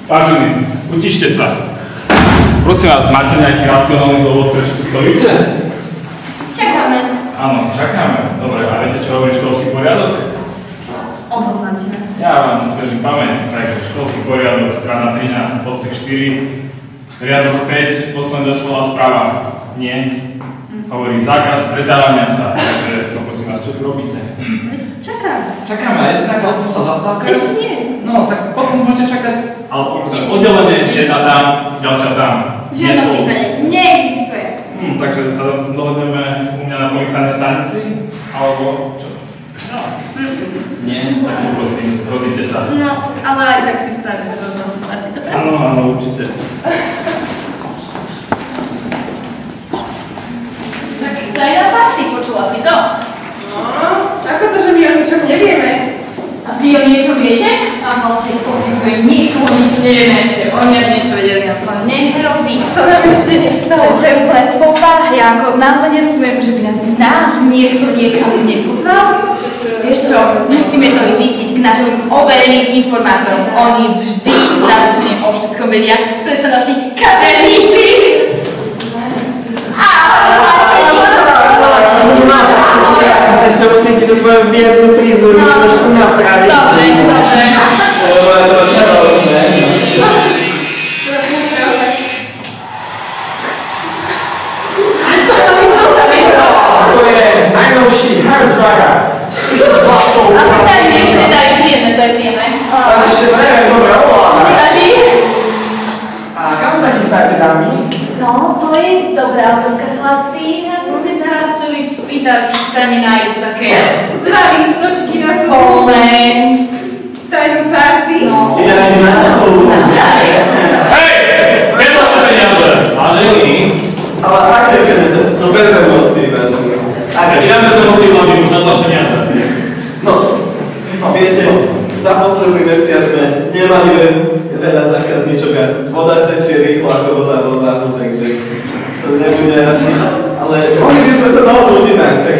Vážení, utište sa. Prosím vás, máte nejaký racionálny dôvod, prečo tu stojíte? Čakáme. Áno, čakáme. Dobre, a viete, čo hovorí školský poriadok? Oboznámte nás. Ja vám osviežím pamäť. Takže školský poriadok, strana 13, odsek 4, riadok 5, posledné slova správa. Nie. Hovorí zákaz stretávania sa. Takže poprosím vás, čo tu robíte? Čakáme. Čakáme, je to nejaká autobusová zastávka? Ešte nie. No, tak potom môžete čakať. Ale poprosím vás, oddelenie, jedna tam, ďalšia tam. V žiadnom prípade neexistuje. Takže sa dohodneme u mňa na policajnej stanici? Alebo čo? No. Nie, tak poprosím, hrozíte sa. No, ale aj tak si spravíme svoju vlastnú party, dobre? Áno, áno, určite. Tak daj na party, počula si to? No, ako to, že my o ničom nevieme? A vy o niečo viete? A vlastne poviem, nikoho nič nevieme ešte. Oni ak niečo vedeli, nám to nehrozí. To sa nám ešte nestalo. To je úplne fopá. Ja ako naozaj nerozumiem, že by nás niekto niekam nepozval. Vieš čo, musíme to zistiť k našim overeným informátorom. Oni vždy zaručene o všetkom vedia. Predsa naši kaderníci. Ešte musím ti tú tvoju biednú frizúru trošku napraviť. Dobre. To je najnovší hairdryer. Slyšíš hlasov? A daj mi ešte, daj príjemné, to je príjemné. Ešte neviem, dobre ovládaš. Nevadí? A kam sa chystáte, dámy? No, to je dobrá otázka, chlapci. Sme sa vás chceli spýtať, či sa nenájdu také 2 lístočky na tú voľné. tajnú party. No. Ja na to. Hej! Bez vaše peniaze! Vážení? Ale aké peniaze? No bez emócií, vážený. Či nám bez emócií hlavne už na vaše peniaze? No, viete, za posledný mesiac sme nemali veľa zákazníčok a voda tečie rýchlo ako voda vo váhu, takže to nebude asi. Ale mohli by sme sa dohodnúť inak, tak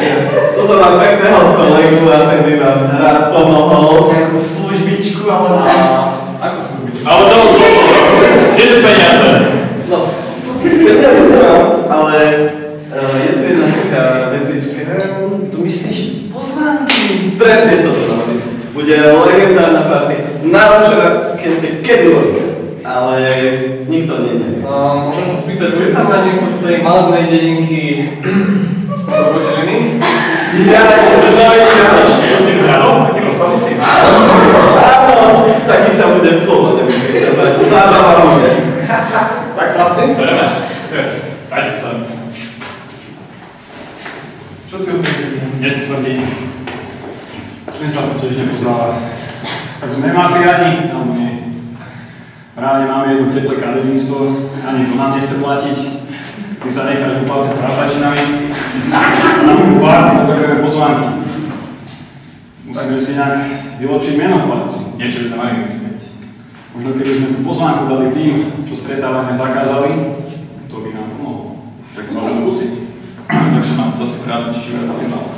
toto mám pekného kolegu a ten by vám rád pomohol. Nejakú službičku, alebo... Ako skúbiť? Ale dobro, kde sú peniaze? No, peniaze nemám, ale je tu jedna taká vecička. Tu myslíš pozvánky? Presne to som hovoril. Bude legendárna party. Najlepšia, keď ste kedy boli. Ale nikto nie. Môžem sa spýtať, bude tam aj niekto z tej malebnej dedinky Zobočiliny? Ja, áno, takých tam bude plno, nemusíte sa bať. Zábava bude. Tak chlapci, bereme. Dajte sa. Čo si odmyslíte? Kde to smrdí? My sa to tiež nepoznávať. Tak sme mafiáni, alebo nie. Ráne máme jedno teplé kaderníctvo, ani to nám nechce platiť. Ty sa necháš uplácať prasačinami. A nám plátí, potrebujeme pozvánky. Musíme si nejak vylepšiť meno chlapci. Niečo by sa mali myslieť. Možno keby sme tú pozvánku dali tým, čo stretávame zakázali, to by nám pomohlo. Tak môžeme skúsiť. Takže mám to asi krátko, či viac zaujímalo.